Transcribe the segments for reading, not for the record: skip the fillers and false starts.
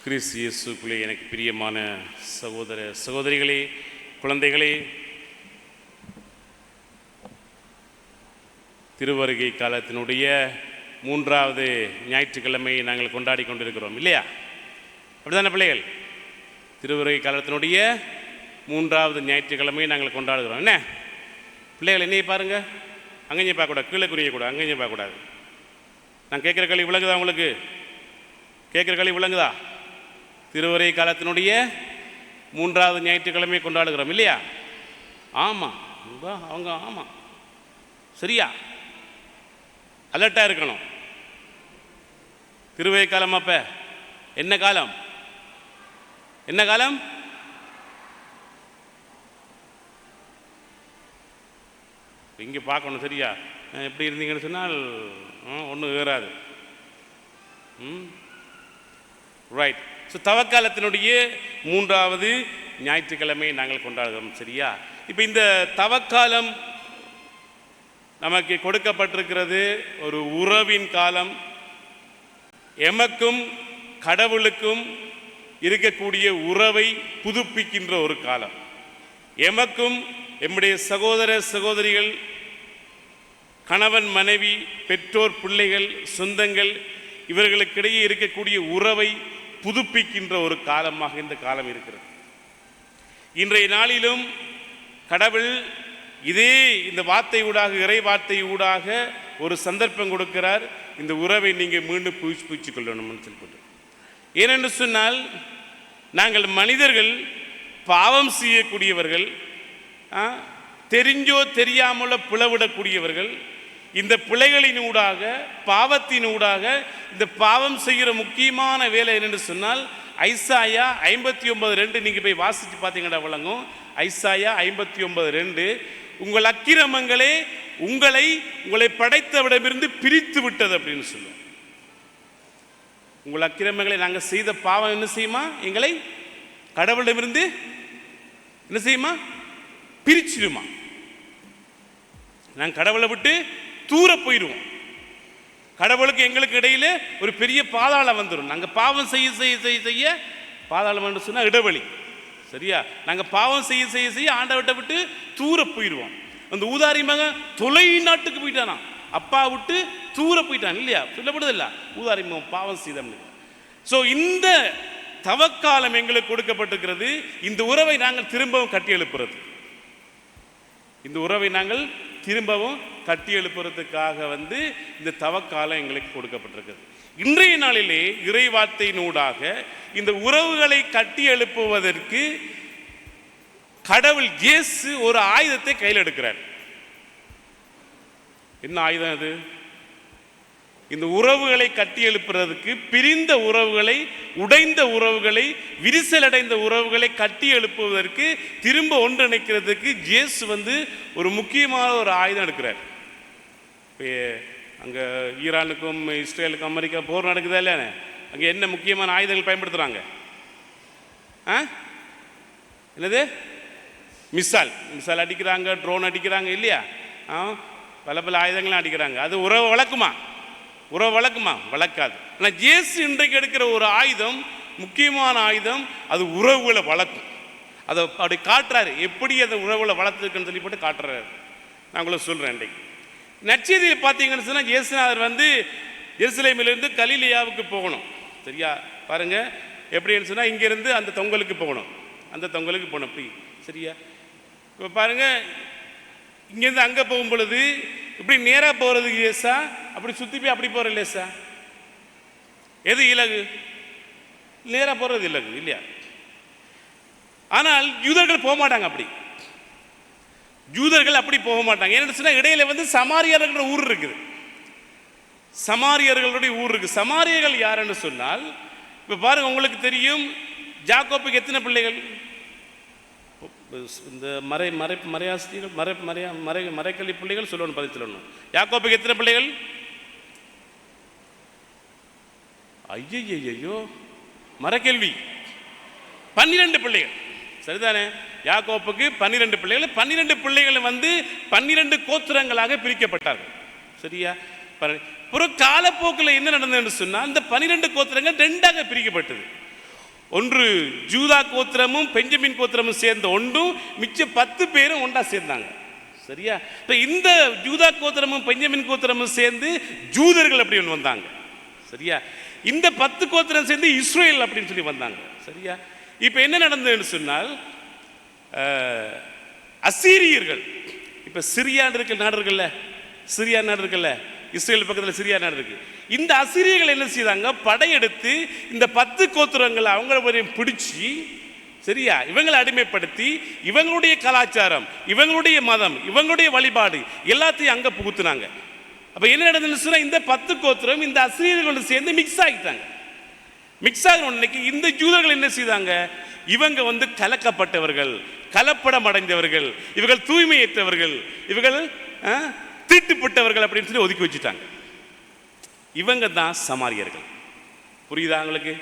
கிறிஸ்து இயேசுக்குள்ளே எனக்கு பிரியமான சகோதர சகோதரிகளே, குழந்தைகளே, திருவருகை காலத்தினுடைய 3வது ஞாயிற்றுக்கிழமையை நாங்கள் கொண்டாடி கொண்டிருக்கிறோம் இல்லையா? அப்படிதானே பிள்ளைகள்? திருவருகை காலத்தினுடைய 3வது ஞாயிற்றுக்கிழமையை நாங்கள் கொண்டாடுகிறோம். என்ன பிள்ளைகள், என்னையை பாருங்க, அங்கேயும் பார்க்கக்கூடாது, கீழே குறியக்கூடாது, அங்கேயும் பார்க்கக்கூடாது. நான் கேட்குற கேள்வி விளங்குதா உங்களுக்கு? கேட்குற கேள்வி விளங்குதா? திருவருகை காலத்தினுடைய 3வது ஞாயிற்றுக்கிழமையை கொண்டாடுகிறோம் இல்லையா? ஆமாம், அவங்க ஆமாம், சரியா? அலர்ட்டாக இருக்கணும். திருவருகை காலம் அப்போ என்ன காலம்? என்ன காலம்? இங்கே பார்க்கணும், சரியா? எப்படி இருந்தீங்கன்னு சொன்னால் ஒன்றும் ஏறாது. ரைட். ஸோ தவக்காலத்தினுடைய 3வது ஞாயிற்றுக்கிழமையை நாங்கள் கொண்டாடுகிறோம், சரியா? இப்போ இந்த தவக்காலம் நமக்கு கொடுக்கப்பட்டிருக்கிறது ஒரு உறவின் காலம். எமக்கும் கடவுளுக்கும் இருக்கக்கூடிய உறவை புதுப்பிக்கின்ற ஒரு காலம். எமக்கும் எம்முடைய சகோதர சகோதரிகள், கணவன் மனைவி, பெற்றோர் பிள்ளைகள், சொந்தங்கள், இவர்களுக்கிடையே இருக்கக்கூடிய உறவை புதுப்பிக்கின்ற ஒரு காலமாக இந்த காலம் இருக்கிறது. இன்றைய நாளிலும் கடவுள் இதே இந்த வார்த்தை ஊடாக, இறை வார்த்தை ஊடாக ஒரு சந்தர்ப்பம் கொடுக்கிறார். இந்த உறவை நீங்கள் மீண்டும் பூச்சி கொள்ளணும்னு சொல்லிட்டு. ஏனென்று சொன்னால், நாங்கள் மனிதர்கள் பாவம் செய்யக்கூடியவர்கள், தெரிஞ்சோ தெரியாமலோ பிளவிடக்கூடியவர்கள். இந்த பிழைகளினூடாக, பாவத்தினூடாக, இந்த பாவம் செய்கிற முக்கியமான வேலை என்னென்று சொன்னால், ஐசாயா 59:2 நீங்கள் போய் வாசித்து பார்த்தீங்கன்னா விளங்கும். ஐசாயா 59:2, உங்கள் அக்கிரமங்களே உங்களை படைத்தவிடமிருந்து பிரித்து விட்டது அப்படின்னு சொல்லுவோம். உங்கள் அக்கிரமங்களை நாங்கள் செய்த பாவம் என்ன செய்யுமா? எங்களை கடவுளிடமிருந்து என்ன செய்யுமா? பிரிச்சிடுமா. நாங்கள் கடவுளை விட்டு தூர போயிடுவோம். கடவுளுக்கு எங்களுக்கு இடையில ஒரு பெரிய பாதாளம் வந்துடும். நாங்கள் பாவம் செய்ய செய்ய செய்ய செய்ய பாதாளம் என்று சொன்னால் இடைவெளி, சரியா? நாங்கள் பாவம் செய்ய செய்ய செய்ய ஆண்டவட்டை விட்டு தூர போயிடுவோம். அந்த ஊதாரி மகன் தொலை நாட்டுக்கு போயிட்டானா, அப்பா விட்டு தூர போயிட்டான் இல்லையா? சொல்லப்படுது இல்லை? ஊதாரி மகன் பாவம் செய்தோம். ஸோ இந்த தவக்காலம் எங்களுக்கு கொடுக்கப்பட்டிருக்கிறது. இந்த உறவை நாங்கள் திரும்பவும் கட்டி எழுப்புறது, இந்த உறவை நாங்கள் திரும்பவும் கட்டி எழுப்புறதுக்காக இந்த தவக்காலம் எங்களுக்கு கொடுக்கப்பட்டிருக்கிறது. இன்றைய நாளிலே இறை வார்த்தையினூடாக இந்த உறவுகளை கட்டி எழுப்புவதற்கு கடவுள் இயேசு ஒரு ஆயுதத்தை கையில் எடுக்கிறார். என்ன ஆயுதம் அது? இந்த உறவுகளை கட்டி எழுப்புறதுக்கு, பிரிந்த உறவுகளை, உடைந்த உறவுகளை, விரிசலடைந்த உறவுகளை கட்டி எழுப்புவதற்கு, திரும்ப ஒன்றிணைக்கிறதுக்கு இயேசு ஒரு முக்கியமான ஒரு ஆயுதம் எடுக்கிறார். இப்போ அங்கே ஈரானுக்கும் இஸ்ரேலுக்கும் அமெரிக்கா போர் நடக்குதா இல்லையானே? அங்கே என்ன முக்கியமான ஆயுதங்கள் பயன்படுத்துகிறாங்க? என்னது? மிசால் அடிக்கிறாங்க, ட்ரோன் அடிக்கிறாங்க இல்லையா? பல பல ஆயுதங்கள்லாம் அடிக்கிறாங்க. அது உறவு வளர்க்குமா? உறவு வளர்க்குமா? வளர்க்காது. ஆனால் இயேசு இன்றைக்கு எடுக்கிற ஒரு ஆயுதம், முக்கியமான ஆயுதம், அது உறவுகளை வளர்க்கும். அதை அப்படி காட்டுறாரு, எப்படி அந்த உறவுகளை வளர்த்துருக்குன்னு சொல்லி போட்டு காட்டுறாரு. நான் உங்களுக்கு சொல்கிறேன். இன்றைக்கு நற்செய்தியில் பார்த்தீங்கன்னு சொன்னால், இயேசுநாதர் எருசலேமிலிருந்து கலிலேயாவுக்கு போகணும், சரியா? பாருங்க, எப்படின்னு சொன்னால், இங்கேருந்து அந்த தொங்கலுக்கு போகணும், அந்த தொங்கலுக்கு போகணும், அப்படி சரியா? இப்போ பாருங்க, இங்கேருந்து அங்கே போகும் பொழுது இப்படி நேராக போகிறது லேசா, அப்படி சுற்றி போய் அப்படி போகிற லேசா? எது இலகு? நேராக போகிறது இலகு இல்லையா? ஆனால் யூதர்கள் போக மாட்டாங்க. அப்படி யூதர்கள் அப்படி போக மாட்டாங்க. ஏன்னு சொன்னால், இடையில சமாரியர்களோட ஊர் இருக்குது. சமாரியர்களுடைய ஊர் இருக்குது. சமாரியர்கள் யாருன்னு சொன்னால், இப்போ பாருங்க, உங்களுக்கு தெரியும், யாக்கோப்புக்கு எத்தனை பிள்ளைகள்? இந்த மறையாசிரியர்கள் மறைக்கல்வி பிள்ளைகள் சொல்லணும், பதில் சொல்லணும். யாக்கோப்புக்கு எத்தனை பிள்ளைகள்? ஐயோ, மறைக்கல்வி 12 பிள்ளைகள், சரிதானே? யாக்கோப்புக்கு 12 பிள்ளைகள். 12 பிள்ளைகள் 12 கோத்திரங்களாக பிரிக்கப்பட்டார்கள், சரியா? காலப்போக்கில் என்ன நடந்ததுன்னு சொன்னால், அந்த 12 கோத்திரங்கள் 2ஆக பிரிக்கப்பட்டது. ஒன்று ஜூதா கோத்திரமும் பெஞ்சமின் கோத்திரமும் சேர்ந்த ஒன்றும் மிச்ச 10 பேரும் ஒன்றா சேர்ந்தாங்க. சரியா? இப்போ இந்த ஜூதா கோத்திரமும் பெஞ்சமின் கோத்திரமும் சேர்ந்து ஜூதர்கள் அப்படி ஒன்று வந்தாங்க. சரியா? இந்த 10 கோத்திரம் சேர்ந்து இஸ்ரேல் அப்படின்னு சொல்லி வந்தாங்க. சரியா? இப்போ என்ன நடந்ததுன்னு சொன்னால், அசீரியர்கள், இப்போ சிரியான் இருக்க நாடு இருக்குல்ல, சிரியா நாடு இருக்குல்ல, இஸ்ரேல் பக்கத்தில் சிரியா நாடு இருக்கு. இந்த அசீரியர்கள் என்ன செய்தாங்க, படையெடுத்து இந்த 10 கோத்திரங்கள் அவங்கள பிடிச்சி, சரியா, இவங்களை அடிமைப்படுத்தி இவங்களுடைய கலாச்சாரம், இவங்களுடைய மதம், இவங்களுடைய வழிபாடு எல்லாத்தையும் அங்கே புகுத்துனாங்க. அப்போ என்ன நடந்ததுன்னு சொன்னால், இந்த 10 கோத்திரம் இந்த அசீரியர்களோடு சேர்ந்து மிக்ஸ் ஆகிட்டாங்க. மிக்ஸ் ஆகணும். இந்த ஜூதர்கள் என்ன செய்தாங்க, இவங்க கலக்கப்பட்டவர்கள், கலப்படம் அடைந்தவர்கள், இவர்கள் தூய்மையற்றவர்கள், இவர்கள் தீட்டுப்பட்டவர்கள் அப்படின்னு சொல்லி ஒதுக்கி வச்சுட்டாங்க. இவங்க தான் சமாரியர்கள். புரியுதா உங்களுக்கு?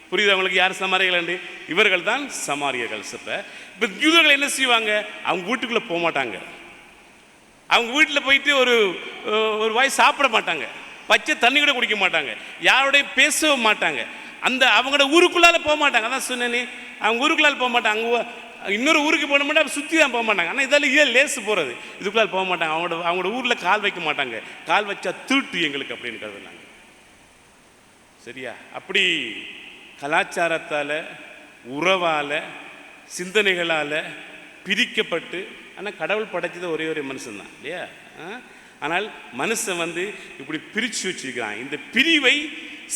புரியுதா உங்களுக்கு யார் சமாரியர்கள்? இவர்கள் தான் சமாரியர்கள். இப்போ யூதர்கள் என்ன செய்வாங்க, அவங்க வீட்டுக்குள்ளே போக மாட்டாங்க. அவங்க வீட்டில் போயிட்டு ஒரு வாய் சாப்பிட மாட்டாங்க, பச்சை தண்ணி கூட குடிக்க மாட்டாங்க, யாரோடையும் பேசவும் மாட்டாங்க, அவங்களோட ஊருக்குள்ளால போக மாட்டாங்க. அதான் சொன்னேனே, அவங்க ஊருக்குள்ளால போக மாட்டாங்க. அவங்க இன்னொரு ஊருக்கு போன மாட்டாங்க, சுற்றி தான் போக மாட்டாங்க. ஆனால் இதெல்லாம் லேசு போகிறது, இதுக்குள்ளால போக மாட்டாங்க. அவங்களோட ஊரில் கால் வைக்க மாட்டாங்க. கால் வச்சா திருட்டு எங்களுக்கு அப்படின்னு கருதுனாங்க. சரியா? அப்படி கலாச்சாரத்தால், உறவால், சிந்தனைகளால் பிரிக்கப்பட்டு, ஆனால் கடவுள் படைச்சது ஒரே ஒரு மனுஷன்தான் இல்லையா? ஆனால் மனுஷன் இப்படி பிரித்து வச்சிருக்கிறான். இந்த பிரிவை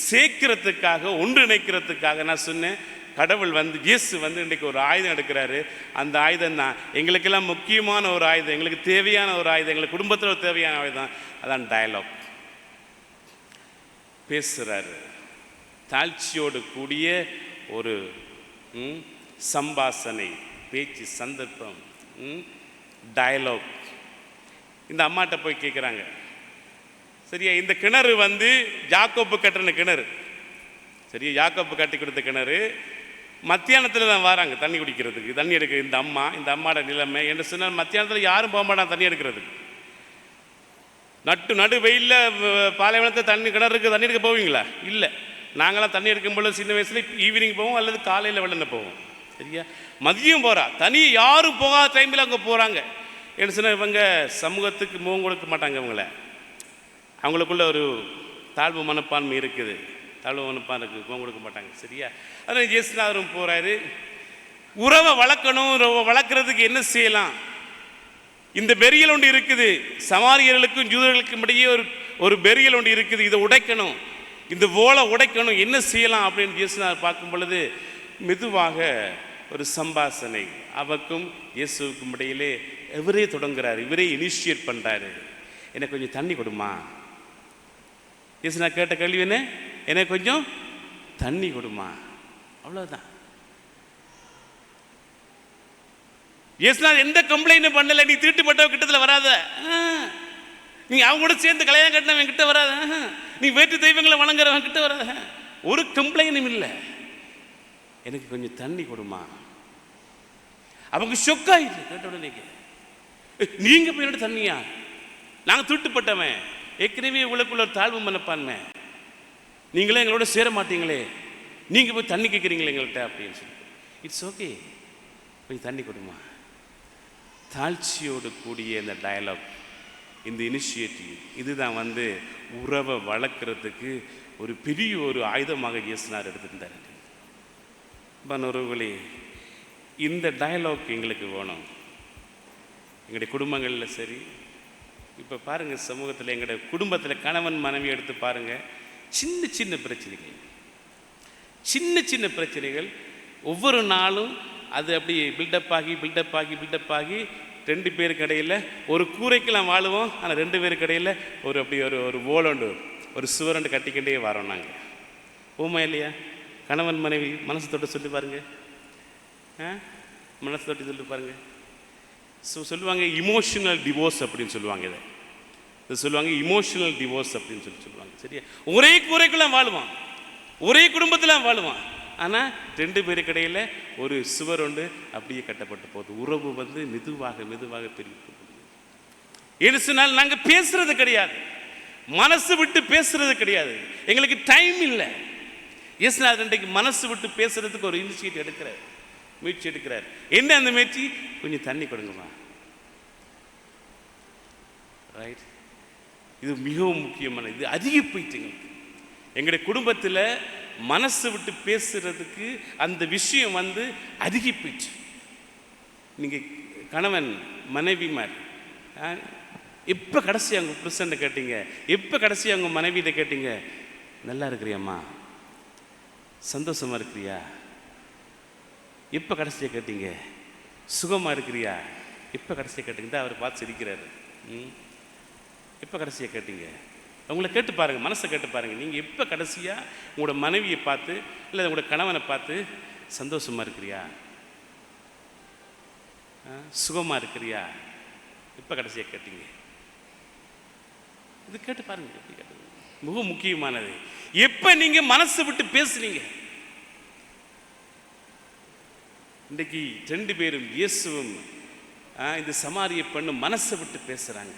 சேர்க்கிறதுக்காக, ஒன்றிணைக்கிறதுக்காக நான் சொன்னேன், கடவுள் இயேசு இன்றைக்கு ஒரு ஆயுதம் எடுக்கிறாரு. அந்த ஆயுதம் தான் எங்களுக்கெல்லாம் முக்கியமான ஒரு ஆயுதம், எங்களுக்கு தேவையான ஒரு ஆயுதம், எங்களுக்கு குடும்பத்தில் ஒரு தேவையான ஆயுதம். அதான் டயலாக். பேசுகிறாரு, தாழ்ச்சியோடு கூடிய ஒரு சம்பாசனை, பேச்சு, சந்தர்ப்பம், டயலாக். இந்த அம்மாட்ட போய் கேட்குறாங்க, சரியா, இந்த கிணறு யாக்கோப்பு கட்டின கிணறு, சரியா, யாக்கோப்பு கட்டி கொடுத்த கிணறு. மத்தியானத்தில் தான் வராங்க தண்ணி குடிக்கிறதுக்கு, தண்ணி எடுக்க. இந்த அம்மாவோட நிலைமை என்ன சொன்னால், மத்தியானத்தில் யாரும் போக மாட்டாங்க தண்ணி எடுக்கிறதுக்கு. நடு வெயிலில் பாலைவனத்தில் கிணறுக்கு தண்ணி எடுக்க போவீங்களா? இல்லை. நாங்களாம் தண்ணி எடுக்கும்போது சின்ன வயசுல ஈவினிங் போவோம், அல்லது காலையில் வெள்ளன போவோம். சரியா? மதியம் போகிறா, தனி யாரும் போகாத டைமில் அங்கே போகிறாங்க. என்ன சொன்னால், இவங்க சமூகத்துக்கு முகம் கொடுக்க மாட்டாங்க. அவங்களுக்குள்ள ஒரு தாழ்வு மனப்பான்மை இருக்குது, தாழ்வு மனப்பான்மை இருக்குது, முகம் கொடுக்க மாட்டாங்க. சரியா? அதனால் இயேசுநாதரும் போகிறாரு. உறவை வளர்க்கணும், வளர்க்குறதுக்கு என்ன செய்யலாம்? இந்த பெரியல் ஒன்று இருக்குது, சமாரியர்களுக்கும் ஜூதர்களுக்கும் இடையே ஒரு பெரியல் ஒன்று இருக்குது, இதை உடைக்கணும், இந்த ஓலை உடைக்கணும், என்ன செய்யலாம் அப்படின்னு இயேசுநாதர் பார்க்கும் பொழுது மெதுவாக ஒரு சம்பாஷணை அவருக்கும் இயேசுவுக்கும் இடையிலே இவரே தொடங்குறாரு, இவரே இனிஷியேட் பண்ணுறாரு. எனக்கு கொஞ்சம் தண்ணி கொடுமா. இயேசு நான் கேட்ட கேள்வி என்ன, எனக்கு கொஞ்சம் தண்ணி கொடுமா, அவ்வளோதான். இயேசுனா எந்த கம்ப்ளைண்ட்டும் பண்ணல, நீ தீட்டுப்பட்டவன் கிட்டத்தில் வராத, நீ அவங்க கூட சேர்ந்து கல்யாணம் கட்டினவன் கிட்ட வராத, நீ வேற்று தெய்வங்களை வணங்குறவன் கிட்ட வராத, ஒரு கம்ப்ளைண்ட்டும் இல்லை, எனக்கு கொஞ்சம் தண்ணி கொடுமா. அவங்க ஷொக்காயிட்டு கேட்ட உடனே, நீங்க போய் தண்ணியா, நாங்கள் தீட்டுப்பட்டவன், ஏற்கனவே உங்களுக்குள்ள ஒரு தாழ்வு மனப்பான்மை, நீங்களே எங்களோட சேர மாட்டீங்களே, நீங்கள் போய் தண்ணி கேட்குறீங்களே எங்கள்கிட்ட அப்படின்னு சொல்லி. இட்ஸ் ஓகே, கொஞ்சம் தண்ணி கொடுமா. தாழ்ச்சியோடு கூடிய இந்த டயலாக், இந்த இனிஷியேட்டிவ், இதுதான் உறவை வளர்க்குறதுக்கு ஒரு பெரிய ஒரு ஆயுதமாக இயேசுநாதர் எடுத்துருந்தார். உறவுகளே, இந்த டயலாக் எங்களுக்கு வேணும் எங்களுடைய குடும்பங்களில். சரி, இப்போ பாருங்கள், சமூகத்தில் எங்களுடைய குடும்பத்தில் கணவன் மனைவி எடுத்து பாருங்கள், சின்ன சின்ன பிரச்சனைகள் ஒவ்வொரு நாளும் அது அப்படி பில்டப் ஆகி 2 பேருக்கு இடையில் ஒரு கூரைக்கெல்லாம் வாழுவோம். ஆனால் 2 பேருக்கு இடையில் அப்படி ஒரு ஓலண்டு, ஒரு சுவரண்டு கட்டிக்கிட்டே வரோம் நாங்கள். ஓமா இல்லையா? கணவன் மனைவி மனசு தொட்டு சொல்லி பாருங்க, மனசு தொட்டு சொல்லி பாருங்க. சொல்லுவாங்க இமோஷனல் டிவோர்ஸ் அப்படின்னு சொல்லுவாங்க. இதை சொல்லுவாங்க இமோஷனல் டிவோர்ஸ் அப்படின்னு சொல்லுவாங்க. சரியா? ஒரே கூரைக்குள்ள வாழுவான், ஒரே குடும்பத்தில் வாழுவான், ஆனால் 2 பேருக்கு இடையில் ஒரு சுவர் ஒன்று அப்படியே கட்டப்பட்டு போகுது. உறவு மெதுவாக பிரிவு. என்ன சொன்னால் நாங்கள் பேசுறது கிடையாது, மனசு விட்டு பேசுறது கிடையாது, எங்களுக்கு டைம் இல்லை. இயேசுநாதர் இன்றைக்கு மனசு விட்டு பேசுறதுக்கு ஒரு இனிஷியேட்டிவ் எடுக்கிறார், முயற்சி எடுக்கிறார். என்ன அந்த முயற்சி? கொஞ்சம் தண்ணி கொடுங்கம்மா. ரைட், இது மிகவும் முக்கியமான, இது அதிக போயிட்டுங்க. எங்களுடைய குடும்பத்தில் மனசு விட்டு பேசுறதுக்கு அந்த விஷயம் அதிக போயிடுச்சு. நீங்கள் கணவன் மனைவிமார் எப்போ கடைசி அவங்க புருஷன்ட்ட கேட்டீங்க, எப்போ கடைசி அவங்க மனைவியிட்ட கேட்டீங்க, நல்லா இருக்கிறியாம்மா, சந்தோஷமா இருக்கிறியா? எப்போ கடைசியாக கேட்டீங்க, சுகமாக இருக்கிறியா? எப்போ கடைசியாக கேட்டீங்க? தான் அவர் பார்த்து சிரிக்கிறாரு. எப்போ கடைசியாக கேட்டீங்க? உங்களை கேட்டு பாருங்கள், மனசை கேட்டு பாருங்கள். நீங்கள் எப்போ கடைசியாக உங்களோட மனைவியை பார்த்து இல்லை உங்களோட கணவனை பார்த்து சந்தோஷமாக இருக்கிறியா, சுகமாக இருக்கிறியா, எப்போ கடைசியாக கேட்டீங்க? இது கேட்டு பாருங்க. எப்படி கேட்டது மிக முக்கியமானது. எப்போ நீங்கள் மனசு விட்டு பேசுனீங்க? இன்றைக்கு 2 பேரும் இயேசுவும் இந்த சமாரிய பெண்ணு மனசை விட்டு பேசுகிறாங்க.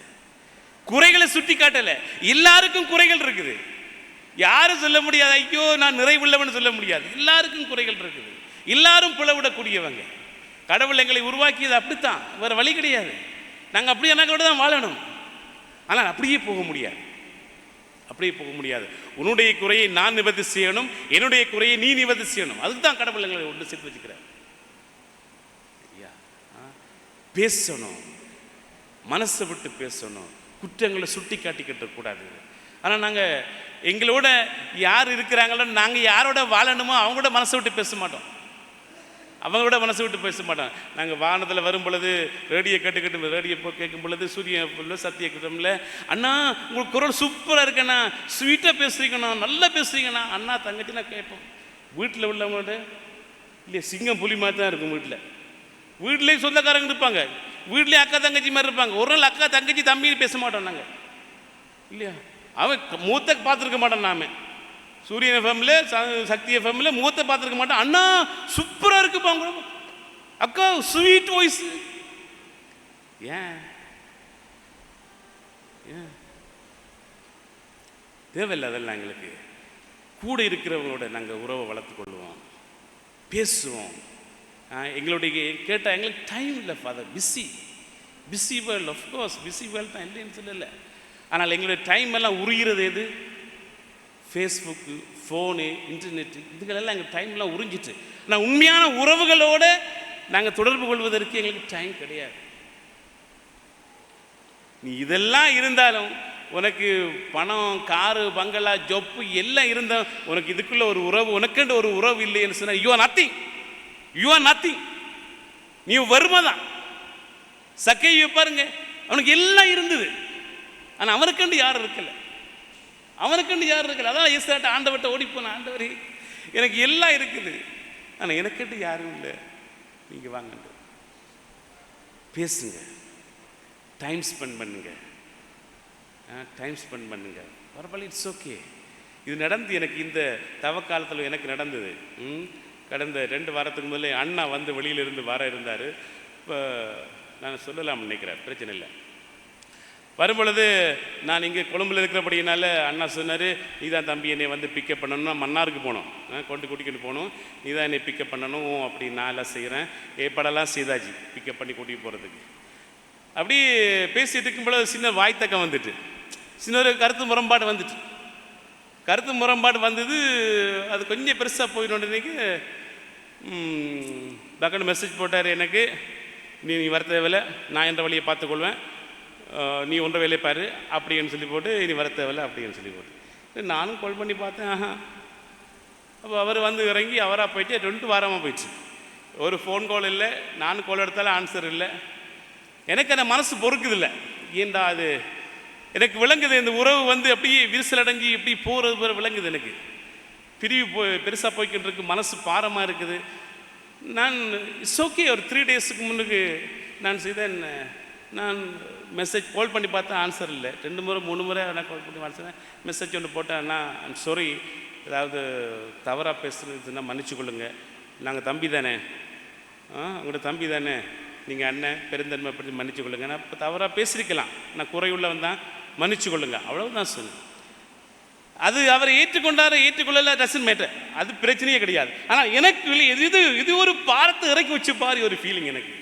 குறைகளை சுட்டி காட்டலை. எல்லாருக்கும் குறைகள் இருக்குது. யாரும் சொல்ல முடியாது ஐயோ நான் நிறைவுள்ளவன்னு சொல்ல முடியாது. எல்லாருக்கும் குறைகள் இருக்குது. எல்லாரும் பிளவிடக்கூடியவங்க. கடவுள் எங்களை உருவாக்கியது அப்படித்தான், வேறு வழி கிடையாது. நாங்கள் அப்படியே கூட தான் வாழணும். ஆனால் அப்படியே போக முடியாது, அப்படியே போக முடியாது. உன்னுடைய குறையை நான் நிவர்த்தி செய்யணும், என்னுடைய குறையை நீ நிவர்த்தி செய்யணும். அதுக்கு தான் கடவுள் எங்களை ஒன்று சேர்த்து வச்சுக்கிறார். பேசணும், மனசை விட்டு பேசணும், குற்றங்களை சுட்டி காட்டிக்கிட்டு கூடாது. ஆனால் நாங்கள் எங்களோட யார் இருக்கிறாங்களோ, நாங்கள் யாரோட வாழணுமோ அவங்களோட மனசை விட்டு பேச மாட்டோம், அவங்களோட மனசை விட்டு பேச மாட்டோம். நாங்கள் வானத்தில் வரும் பொழுது ரேடியோ கேட்டுக்கிட்டு, ரேடியோ கேட்கும் பொழுது சூரிய சத்திய கிட்டமில்ல, அண்ணா உங்களுக்கு குரல் சூப்பராக இருக்கண்ணா, ஸ்வீட்டாக பேசுறீங்கண்ணா, நல்லா பேசுறீங்கண்ணா, அண்ணா தங்கச்சி நான் கேட்போம். வீட்டில் உள்ளவங்களோட இல்லையா சிங்கம் புலி மாதிரி தான் இருக்கும். வீட்டிலேயே சொந்தக்காரங்க இருப்பாங்க, வீட்லேயே அக்கா தங்கச்சி மாதிரி இருப்பாங்க. ஒரு நாள் அக்கா தங்கச்சி தம்பின்னு பேச மாட்டோம் நாங்கள், இல்லையா? அவன் மூத்த பார்த்துருக்க மாட்டோம். நாம சூரியன் எஃப்எம்ல, சக்தி எஃப்எம்ல மூத்த பார்த்துருக்க மாட்டோம். அண்ணா சூப்பராக இருக்குப்பாங்க, அக்கா ஸ்வீட் வாய்ஸ். ஏன் ஏன் தேவையில்லை அதெல்லாம். எங்களுக்கு கூட இருக்கிறவங்களோட நாங்கள் உறவை வளர்த்து கொள்வோம், பேசுவோம். எங்களுடைய கேட்டால் எங்களுக்கு டைம் இல்லை father, busy world. Of course busy world தான், இல்லைன்னு சொல்லலை. ஆனால் எங்களுடைய டைம் எல்லாம் உரிகிறது எது? ஃபேஸ்புக்கு, ஃபோனு, இன்டர்நெட்டு, இதுகளெல்லாம் எங்கள் டைம்லாம் உறிஞ்சிட்டு. ஆனால் உண்மையான உறவுகளோடு நாங்கள் தொடர்பு கொள்வதற்கு எங்களுக்கு டைம் கிடையாது. நீ இதெல்லாம் இருந்தாலும் உனக்கு பணம், காரு, பங்களா, ஜொப்பு எல்லாம் இருந்தால் உனக்கு இதுக்குள்ள ஒரு உறவு, உனக்குன்ற ஒரு உறவு இல்லைன்னு சொன்னால் யூ ஆர் நத்திங். நீ வறுமை தான். சக்கையை பாருங்க, அவனுக்கு எல்லாம் இருந்தது, ஆனால் அவனுக்கண்டு யாரும் இருக்கல, அதான் இயேசுட்ட ஆண்டவர்கிட்ட ஓடி போன, ஆண்டவரே எனக்கு எல்லாம் இருக்குது, ஆனால் எனக்கண்டு யாரும் இல்லை, நீங்கள் வாங்க பேசுங்க, டைம் ஸ்பெண்ட் பண்ணுங்க, பரவாயில்ல, இட்ஸ் ஓகே. இது நடந்து எனக்கு இந்த தவக்காலத்தில் எனக்கு நடந்தது. கடந்த 2 வாரத்துக்கு முதல்ல அண்ணா வெளியிலிருந்து இருந்தார். இப்போ நான் சொல்லலாம்னு நினைக்கிறேன், பிரச்சனை இல்லை. வரும்பொழுது நான் இங்கே கொழும்பில் இருக்கிறபடினால அண்ணா சொன்னார், நீ தான் தம்பி என்னை பிக்கப் பண்ணணும்னா மன்னாருக்கு போகணும், கூட்டிகிட்டு போகணும், நீ தான் என்னை பிக்கப் பண்ணணும். அப்படி நான் எல்லாம் செய்கிறேன், ஏற்பாடெல்லாம் செய்தாச்சு பிக்கப் பண்ணி கூட்டிகிட்டு போகிறதுக்கு. அப்படி பேசிட்டு இருக்கும் பொழுது சின்ன வாய்த்தக்கம் வந்துட்டு, சின்ன ஒரு கருத்து முரண்பாடு வந்தது. அது கொஞ்சம் பெருசாக போயிடணுன்னைக்கு டக்குன்னு மெசேஜ் போட்டார் எனக்கு, நீ வர தேவையில்லை, நான் என்ற வழியை பார்த்துக்கொள்வேன், நீ ஒன்ற வேலையை பாரு அப்படின்னு சொல்லி போட்டு, நீ வர தேவையில்லை அப்படின்னு சொல்லி போட்டு நானும் கால் பண்ணி பார்த்தேன். அப்போ அவர் இறங்கி அவராக போயிட்டு 2 வாரமாக போயிடுச்சு. ஒரு ஃபோன் கால் இல்லை, நான் கால் எடுத்தாலும் ஆன்சர் இல்லை. எனக்கு அந்த மனசு பொறுக்குதில்லை. ஏண்டா அது எனக்கு விளங்குது, இந்த உறவு அப்படியே விரிசல் அடைஞ்சி இப்படி போகிறது விளங்குது. எனக்கு பிரிவு பெருசாக போய்கிட்டு இருக்கு, மனசு பாரமாக இருக்குது. நான் இட்ஸ் ஓகே. ஒரு 3 டேஸுக்கு முன்னுக்கு நான் செய்தேன், நான் மெசேஜ் கால் பண்ணி பார்த்தேன், ஆன்சர் இல்லை. 2 முறை 3 முறை நான் கால் பண்ணி ஆன்சர் மெசேஜ் ஒன்று போட்டேன், ஐம் சாரி, ஏதாவது தவறாக பேசுறதுன்னா மன்னிச்சு கொள்ளுங்க, நாங்கள் தம்பி தானே, உங்களோட தம்பி தானே, நீங்கள் அண்ணன் பெருந்தன்மை பற்றி மன்னிச்சு கொள்ளுங்க, நான் இப்போ தவறாக பேசியிருக்கலாம், நான் குறையுள்ளவன் தான், மன்னிச்சு கொள்ளுங்க, அவ்வளவுதான் சொன்னேன். அது அவரை ஏற்றுக்கொண்டாரு ஏற்றுக்கொள்ளல, டசன்ட் மேட்டர், அது பிரச்சனையே கிடையாது. ஆனால் எனக்கு இது இது ஒரு பாரத்தை இறக்கி வச்ச மாதிரி ஒரு ஃபீலிங் எனக்கு,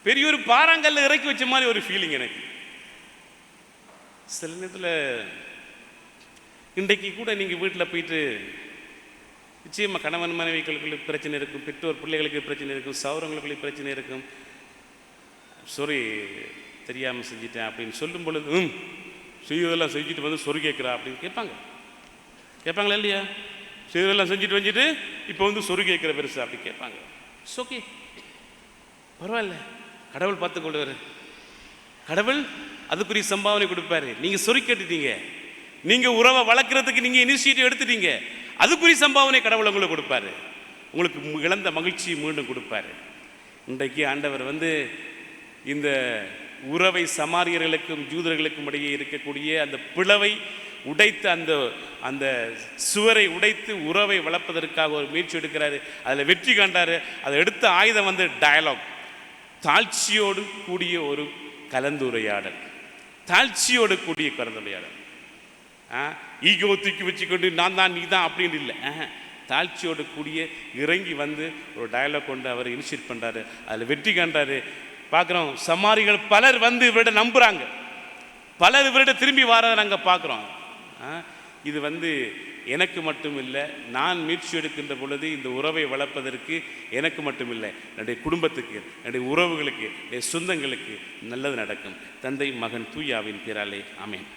பெரிய ஒரு பாறாங்கல்ல இறக்கி வச்ச மாதிரி ஒரு ஃபீலிங் எனக்கு. சில நேரத்தில் இன்றைக்கு கூட நீங்கள் வீட்டில் போயிட்டு நிச்சயமாக கணவன் மனைவிகளுக்குள்ள பிரச்சனை இருக்கும், பெற்றோர் பிள்ளைகளுக்கு பிரச்சனை இருக்கும், சௌரங்களுக்குள்ளே பிரச்சனை இருக்கும். சாரி தெரியாமல் செஞ்சிட்டேன் அப்படின்னு சொல்லும் பொழுது செய்வதெல்லாம் செஞ்சுட்டு வந்து சொரு கேட்குறா அப்படின்னு கேட்பாங்களா இல்லையா? செய்வதெல்லாம் செஞ்சுட்டு வந்துட்டு இப்போ வந்து சொரு கேட்குற பெருசு அப்படி கேட்பாங்க. இட்ஸ் ஓகே, பரவாயில்ல, கடவுள் பார்த்துக்கொள்வார், கடவுள் அதுக்குரிய சம்பாவனை கொடுப்பாரு. நீங்கள் சொரு கேட்டுட்டீங்க, நீங்கள் உறவை வளர்க்குறதுக்கு நீங்கள் இனிஷியேட்டிவ் எடுத்துட்டீங்க, அதுக்குரிய சம்பாவனை கடவுள் உங்களுக்கு கொடுப்பாரு, உங்களுக்கு இழந்த மகிழ்ச்சி மீண்டும் கொடுப்பாரு. இன்றைக்கு ஆண்டவர் வந்து இந்த உறவை சமாரியர்களுக்கும் யூதர்களுக்கும் இடையே இருக்கக்கூடிய அந்த பிளவை உடைத்து அந்த சுவரை உடைத்து உறவை வளர்ப்பதற்காக ஒரு முயற்சி எடுக்கிறாரு. அதில் வெற்றி காண்டாரு. அதை எடுத்த ஆயுதம் வந்து டயலாக், தாழ்ச்சியோடு கூடிய ஒரு கலந்துரையாடல், தாழ்ச்சியோடு கூடிய கலந்துரையாடல். ஈகோ தூக்கி வச்சுக்கொண்டு நான் தான் நீ தான் அப்படின்னு இல்லை, தாழ்ச்சியோடு கூடிய இறங்கி வந்து ஒரு டயலாக் கொண்டு அவர் இனிஷியேட் பண்ணுறாரு. அதில் வெற்றி காண்றாரு. பார்க்குறோம், சமாரிகள் பலர் வந்து இவரிட நம்புகிறாங்க, பலர் இவரிட திரும்பி வர நாங்கள் பார்க்குறோம். இது வந்து எனக்கு மட்டும் இல்லை, நான் முயற்சி எடுக்கின்ற பொழுது இந்த உறவை வளர்ப்பதற்கு எனக்கு மட்டும் இல்லை, என்னுடைய குடும்பத்துக்கு, என்னுடைய உறவுகளுக்கு, என்னுடைய சொந்தங்களுக்கு நல்லது நடக்கும். தந்தை மகன் தூயாவின் பேராலே ஆமென்.